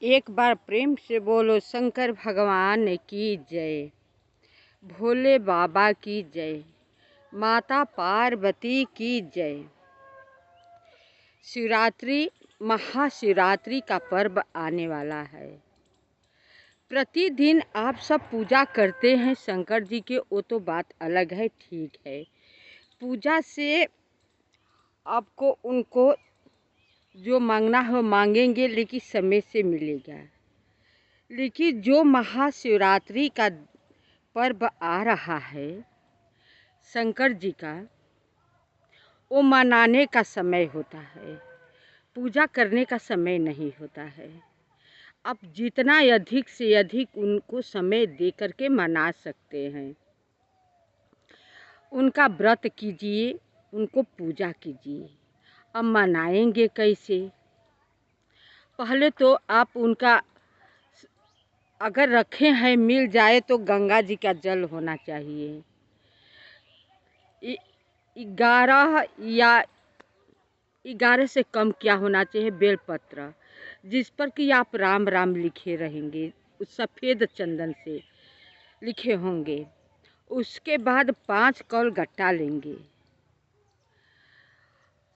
एक बार प्रेम से बोलो शंकर भगवान की जय, भोले बाबा की जय, माता पार्वती की जय। शिवरात्रि, महाशिवरात्रि का पर्व आने वाला है। प्रतिदिन आप सब पूजा करते हैं शंकर जी के, वो तो बात अलग है, ठीक है। पूजा से आपको उनको जो मांगना हो मांगेंगे, लेकिन समय से मिलेगा। लेकिन जो महाशिवरात्रि का पर्व आ रहा है शंकर जी का, वो मनाने का समय होता है, पूजा करने का समय नहीं होता है। आप जितना अधिक से अधिक उनको समय दे करके मना सकते हैं। उनका व्रत कीजिए, उनको पूजा कीजिए। अब मनाएंगे कैसे? पहले तो आप उनका अगर रखे हैं, मिल जाए तो गंगा जी का जल होना चाहिए। 11 से कम क्या होना चाहिए? बेलपत्र, जिस पर कि आप राम राम लिखे रहेंगे, उस सफ़ेद चंदन से लिखे होंगे। उसके बाद 5 कौल गट्टा लेंगे,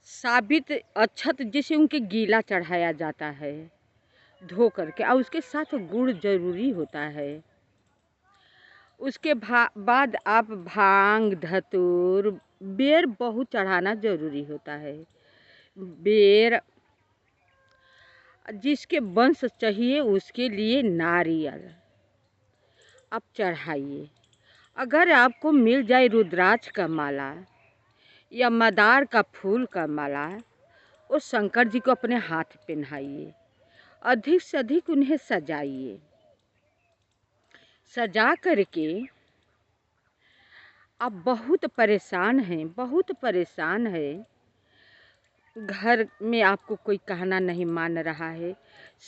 साबित अक्षत जिसे उनके गीला चढ़ाया जाता है धो करके, और उसके साथ गुड़ जरूरी होता है। उसके बाद आप भांग, धतूर, बेर बहुत चढ़ाना जरूरी होता है। बेर, जिसके वंश चाहिए उसके लिए नारियल आप चढ़ाइए। अगर आपको मिल जाए रुद्राक्ष का माला या मदार का फूल का माला, वो शंकर जी को अपने हाथ पहनाइए। अधिक से अधिक उन्हें सजाइए। सजा करके आप बहुत परेशान हैं, बहुत परेशान है, घर में आपको कोई कहना नहीं मान रहा है,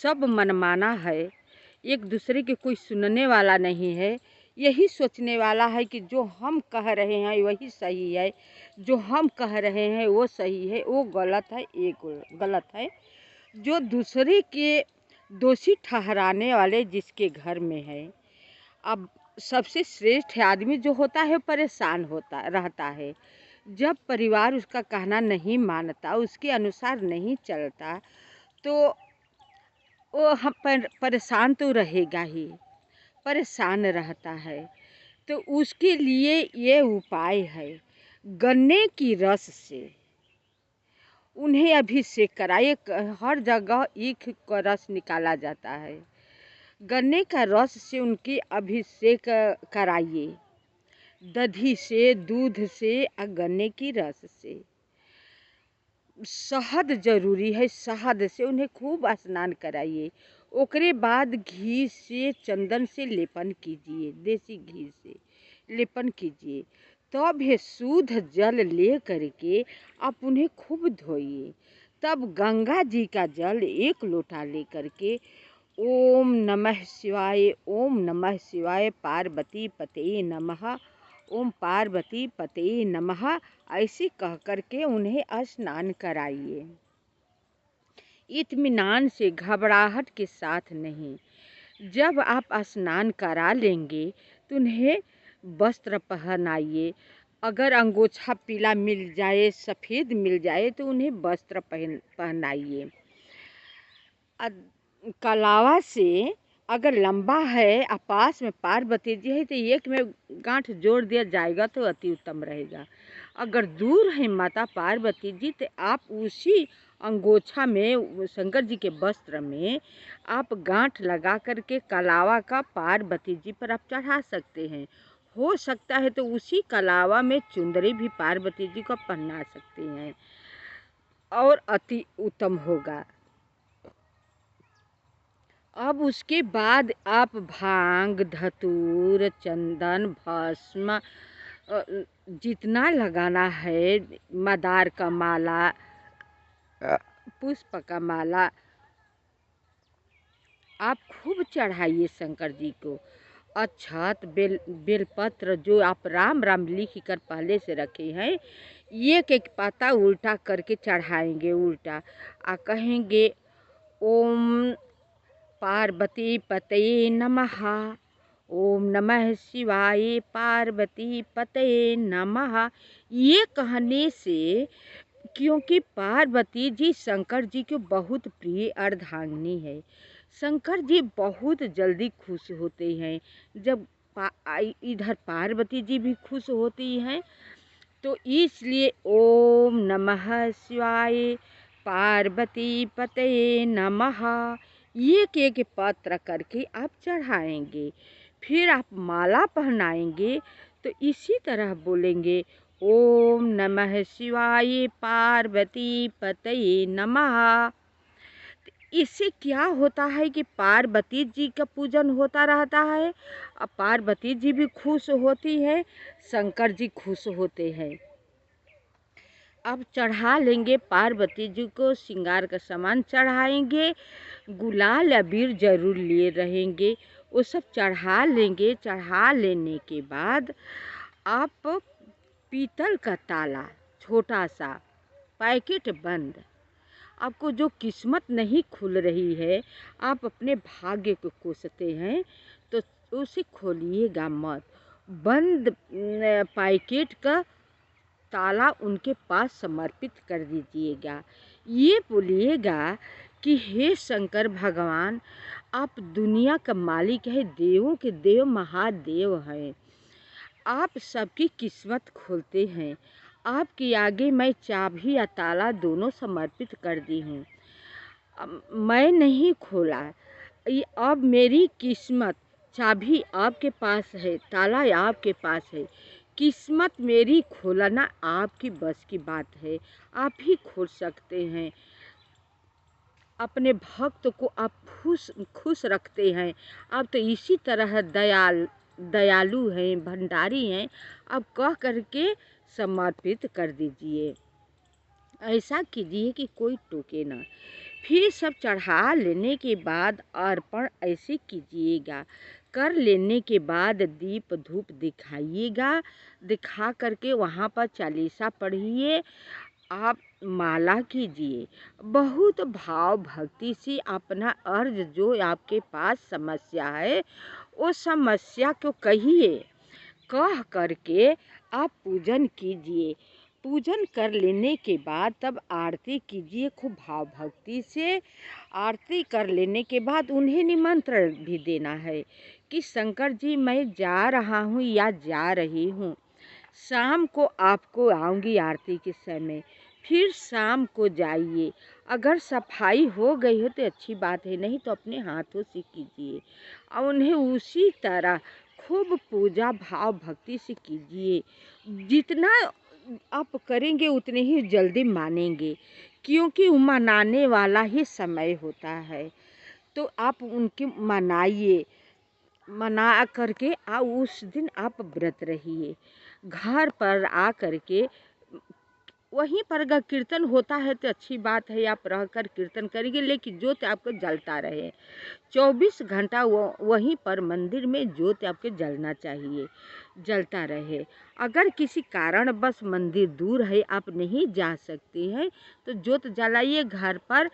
सब मनमाना है, एक दूसरे के कोई सुनने वाला नहीं है। यही सोचने वाला है कि जो हम कह रहे हैं वही सही है, जो हम कह रहे हैं वो सही है, वो गलत है, ये गलत है। जो दूसरे के दोषी ठहराने वाले जिसके घर में है, अब सबसे श्रेष्ठ आदमी जो होता है परेशान होता रहता है। जब परिवार उसका कहना नहीं मानता, उसके अनुसार नहीं चलता, तो वो हम परेशान तो रहेगा ही, परेशान रहता है। तो उसके लिए ये उपाय है, गन्ने की रस से उन्हें अभिषेक कराइए। हर जगह ईख का रस निकाला जाता है, गन्ने का रस से उनकी अभिषेक कराइए, दधी से, दूध से और गन्ने की रस से। शहद जरूरी है, शहद से उन्हें खूब स्नान कराइए। ओकरे बाद घी से, चंदन से लेपन कीजिए, देसी घी से लेपन कीजिए। तब ये शुद्ध जल ले करके आप उन्हें खूब धोइए। तब गंगा जी का जल 1 लोटा ले करके ओम नमः शिवाय, ओम नमः शिवाय, पार्वती पते नमः, ओम पार्वती पते नमः, ऐसे कह करके उन्हें स्नान कराइए। इत्मीनान से, घबराहट के साथ नहीं। जब आप स्नान करा लेंगे तो उन्हें वस्त्र पहनाइए। अगर अंगोछा पीला मिल जाए, सफ़ेद मिल जाए, तो उन्हें वस्त्र पहनाइए। कलावा से अगर लंबा है और पास में पार्वती जी है तो एक में गांठ जोड़ दिया जाएगा तो अति उत्तम रहेगा। अगर दूर है माता पार्वती जी तो आप उसी अंगोछा में, शंकर जी के वस्त्र में आप गांठ लगा करके कलावा का पार्वती जी पर आप चढ़ा सकते हैं। हो सकता है तो उसी कलावा में चुंदरी भी पार्वती जी को पहना सकते हैं और अति उत्तम होगा। अब उसके बाद आप भांग, धतूर, चंदन, भस्म, जितना लगाना है, मदार का माला, पुष्प का माला, आप खूब चढ़ाइए शंकर जी को। अक्षत, बेलपत्र जो आप राम राम लिख कर पहले से रखे हैं, एक एक पाता उल्टा करके चढ़ाएंगे, उल्टा, कहेंगे ओम पार्वती पतये नमः। ओम नमः शिवाय पार्वती पतये नमः। ये कहने से, क्योंकि पार्वती जी शंकर जी के बहुत प्रिय अर्धांगिनी है। शंकर जी बहुत जल्दी खुश होते हैं जब इधर पार्वती जी भी खुश होती हैं। तो इसलिए ओम नमः शिवाय पार्वती पतये नमः एक एक पत्र करके आप चढ़ाएंगे। फिर आप माला पहनाएंगे तो इसी तरह बोलेंगे ओम नमः शिवाय पार्वती पतये नमः। इससे क्या होता है कि पार्वती जी का पूजन होता रहता है, और पार्वती जी भी खुश होती है, शंकर जी खुश होते हैं। अब चढ़ा लेंगे, पार्वती जी को श्रृंगार का सामान चढ़ाएंगे, गुलाल अबीर जरूर लिए रहेंगे, वो सब चढ़ा लेंगे। चढ़ा लेने के बाद आप पीतल का ताला छोटा सा पैकेट बंद, आपको जो किस्मत नहीं खुल रही है, आप अपने भाग्य को कोसते हैं, तो उसे खोलिएगा मत। बंद पैकेट का ताला उनके पास समर्पित कर दीजिएगा। ये बोलिएगा कि हे शंकर भगवान, आप दुनिया का मालिक है, देवों के देव महादेव हैं, आप सबकी किस्मत खोलते हैं। आपके आगे मैं चाबी या ताला दोनों समर्पित कर दी हूँ। मैं नहीं खोला, अब मेरी किस्मत, चाबी आपके पास है, ताला आपके पास है। किस्मत मेरी खोलना आपकी बस की बात है, आप ही खोल सकते हैं। अपने भक्त को आप खुश रखते हैं। आप तो इसी तरह दयालु हैं, भंडारी हैं। आप कह करके समर्पित कर दीजिए। ऐसा कीजिए कि कोई टोके ना। फिर सब चढ़ा लेने के बाद अर्पण ऐसे कीजिएगा। कर लेने के बाद दीप धूप दिखाइएगा। दिखा करके वहाँ पर चालीसा पढ़िए, आप माला कीजिए। बहुत भाव भक्ति से अपना अर्ज, जो आपके पास समस्या है, उस समस्या को कहिए। कह करके आप पूजन कीजिए। पूजन कर लेने के बाद तब आरती कीजिए खूब भाव भक्ति से। आरती कर लेने के बाद उन्हें निमंत्रण भी देना है कि शंकर जी, मैं जा रहा हूँ या जा रही हूँ, शाम को आपको आऊँगी आरती के समय। फिर शाम को जाइए। अगर सफाई हो गई हो तो अच्छी बात है, नहीं तो अपने हाथों से कीजिए और उन्हें उसी तरह खूब पूजा भाव भक्ति से कीजिए। जितना आप करेंगे उतने ही जल्दी मानेंगे, क्योंकि मनाने वाला ही समय होता है। तो आप उनके मनाइए, मना करके उस दिन आप व्रत रहिए। घर पर आ करके वहीं पर अगर कीर्तन होता है तो अच्छी बात है, आप रह कर कीर्तन करेंगे, लेकिन ज्योत आपको जलता रहे। 24 घंटा वहीं पर मंदिर में ज्योत आपके जलना चाहिए, जलता रहे। अगर किसी कारण बस मंदिर दूर है, आप नहीं जा सकते हैं, तो ज्योत जलाइए घर पर।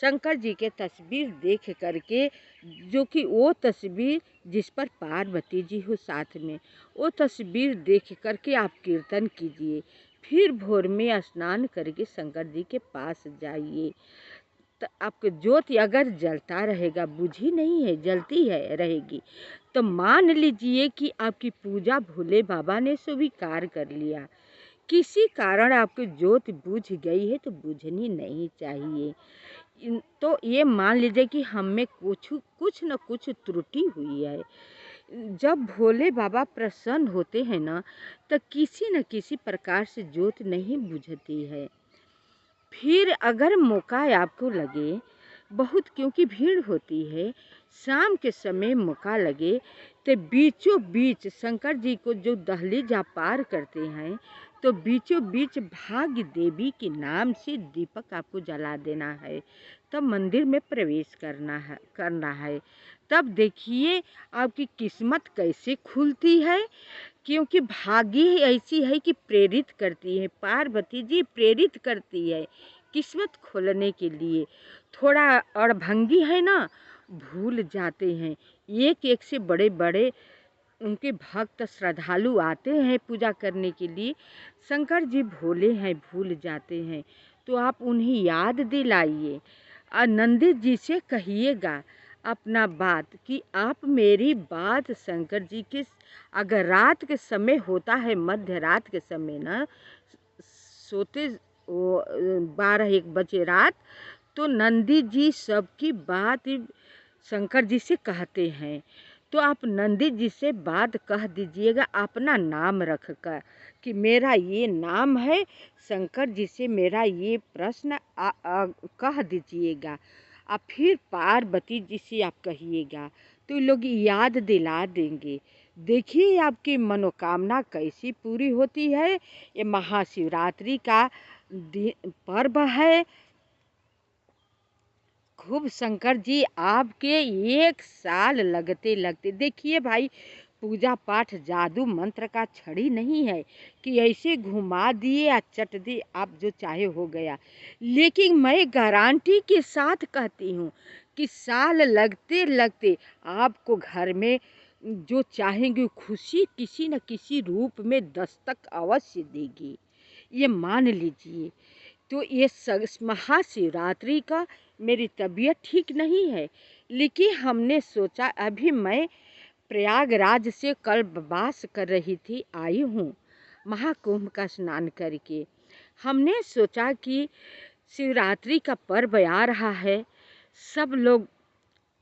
शंकर जी के तस्वीर देख करके, जो कि वो तस्वीर जिस पर पार्वती जी हो साथ में, वो तस्वीर देख करके आप कीर्तन कीजिए। फिर भोर में स्नान करके शंकर जी के पास जाइए। तो आपको ज्योति अगर जलता रहेगा, बुझी नहीं है, जलती है रहेगी, तो मान लीजिए कि आपकी पूजा भोले बाबा ने स्वीकार कर लिया। किसी कारण आपकी ज्योति बुझ गई है तो बुझनी नहीं चाहिए। तो ये मान लीजिए कि हम में कुछ न कुछ त्रुटि हुई है। जब भोले बाबा प्रसन्न होते हैं ना, तो किसी न किसी प्रकार से ज्योत नहीं बुझती है। फिर अगर मौका आपको लगे बहुत, क्योंकि भीड़ होती है, शाम के समय मौका लगे, तो बीचों बीच शंकर जी को जो दहलीज आप पार करते हैं, तो बीचों बीच भाग्य देवी के नाम से दीपक आपको जला देना है। तब मंदिर में प्रवेश करना है। तब देखिए आपकी किस्मत कैसे खुलती है, क्योंकि भाग्य ही ऐसी है कि प्रेरित करती है। पार्वती जी प्रेरित करती है किस्मत खोलने के लिए। थोड़ा अड़भंगी है ना, भूल जाते हैं। एक एक से बड़े बड़े उनके भक्त श्रद्धालु आते हैं पूजा करने के लिए। शंकर जी भोले हैं, भूल जाते हैं, तो आप उन्हें याद दिलाइए। नंदी जी से कहिएगा अपना बात कि आप मेरी बात शंकर जी के, अगर रात के समय होता है, मध्य रात के समय ना, सोते 12-1 बजे रात, तो नंदी जी सबकी बात शंकर जी से कहते हैं। तो आप नंदी जी से बात कह दीजिएगा अपना नाम रख कर कि मेरा ये नाम है, शंकर जी से मेरा ये प्रश्न कह दीजिएगा। और फिर पार्वती जी से आप कहिएगा तो लोग याद दिला देंगे। देखिए आपकी मनोकामना कैसी पूरी होती है। ये महाशिवरात्रि का पर्व है। खूब शंकर जी आपके 1 साल लगते लगते, देखिए भाई, पूजा पाठ जादू मंत्र का छड़ी नहीं है कि ऐसे घुमा दिए या चट दिए आप जो चाहे हो गया। लेकिन मैं गारंटी के साथ कहती हूँ कि साल लगते लगते आपको घर में जो चाहेंगे खुशी किसी न किसी रूप में दस्तक अवश्य देगी, ये मान लीजिए। तो ये महाशिवरात्रि का मेरी तबीयत ठीक नहीं है, लेकिन हमने सोचा, अभी मैं प्रयागराज से कल वास कर रही थी, आई हूँ महाकुंभ का स्नान करके। हमने सोचा कि शिवरात्रि का पर्व आ रहा है, सब लोग,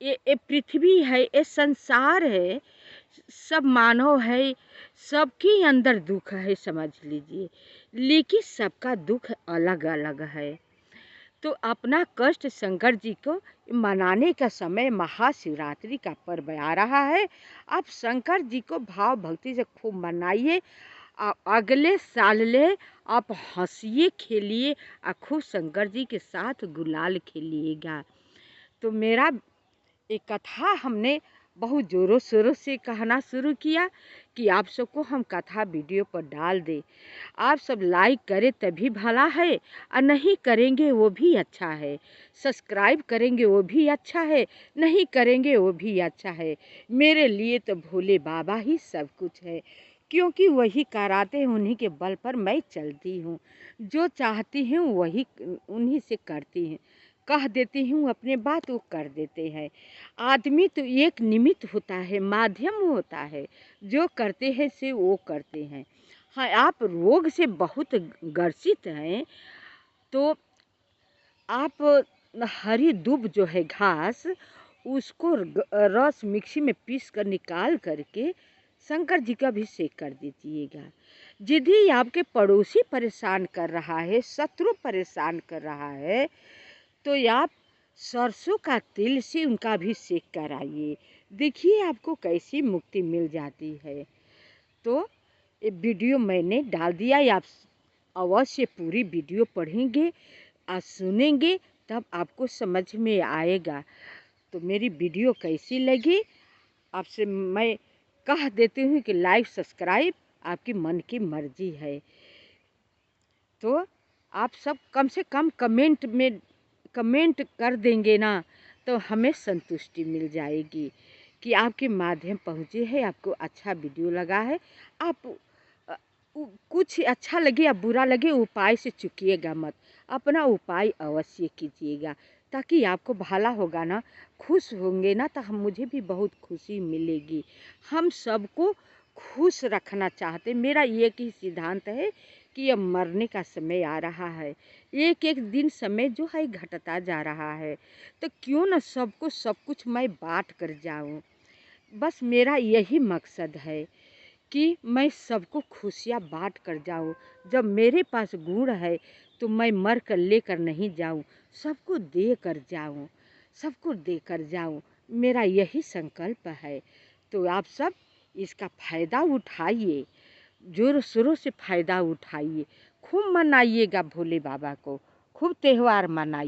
ये पृथ्वी है, ये संसार है, सब मानव है, सबके अंदर दुख है समझ लीजिए, लेकिन सबका दुख अलग अलग है। तो अपना कष्ट शंकर जी को मनाने का समय महाशिवरात्रि का पर्व आ रहा है। आप शंकर जी को भाव भक्ति से खूब मनाइए। अगले साल ले आप हंसिए खेलिए और खूब शंकर जी के साथ गुलाल खेलिएगा। तो मेरा एक कथा हमने बहुत ज़ोरों शोरों से कहना शुरू किया कि आप सबको हम कथा वीडियो पर डाल दें। आप सब लाइक करें तभी भला है, और नहीं करेंगे वो भी अच्छा है। सब्सक्राइब करेंगे वो भी अच्छा है, नहीं करेंगे वो भी अच्छा है। मेरे लिए तो भोले बाबा ही सब कुछ है, क्योंकि वही कराते हैं, उन्हीं के बल पर मैं चलती हूँ। जो चाहती हूँ वही उन्हीं से करती हूँ, कह देती हूँ अपने बात, वो कर देते हैं। आदमी तो एक निमित्त होता है, माध्यम होता है, जो करते हैं से वो करते हैं। हाँ, आप रोग से बहुत ग्रसित हैं तो आप हरी दूब जो है घास, उसको रस मिक्सी में पीस कर निकाल करके शंकर जी का अभिषेक कर दीजिएगा। यदि आपके पड़ोसी परेशान कर रहा है, शत्रु परेशान कर रहा है, तो आप सरसों का तेल से उनका अभिषेक कराइए। देखिए आपको कैसी मुक्ति मिल जाती है। तो ये वीडियो मैंने डाल दिया, आप अवश्य पूरी वीडियो पढ़ेंगे और सुनेंगे तब आपको समझ में आएगा। तो मेरी वीडियो कैसी लगी आपसे मैं कह देती हूँ कि लाइक सब्सक्राइब आपकी मन की मर्जी है। तो आप सब कम से कम कमेंट कर देंगे ना, तो हमें संतुष्टि मिल जाएगी कि आपके माध्यम पहुँचे है, आपको अच्छा वीडियो लगा है। आप कुछ अच्छा लगे या बुरा लगे, उपाय से चूकिएगा मत, अपना उपाय अवश्य कीजिएगा, ताकि आपको भला होगा ना, खुश होंगे ना, तो मुझे भी बहुत खुशी मिलेगी। हम सबको खुश रखना चाहते, मेरा एक ही सिद्धांत है कि अब मरने का समय आ रहा है, एक एक दिन समय जो है घटता जा रहा है, तो क्यों न सबको सब कुछ मैं बांट कर जाऊं। बस मेरा यही मकसद है कि मैं सबको खुशियाँ बांट कर जाऊं। जब मेरे पास गुण है तो मैं मर कर लेकर नहीं जाऊं, सबको दे कर जाऊं, सबको दे कर जाऊं, मेरा यही संकल्प है। तो आप सब इसका फ़ायदा उठाइए, जोरों शोरों से फ़ायदा उठाइए, खूब मनाइएगा भोले बाबा को, खूब त्यौहार मनाइए।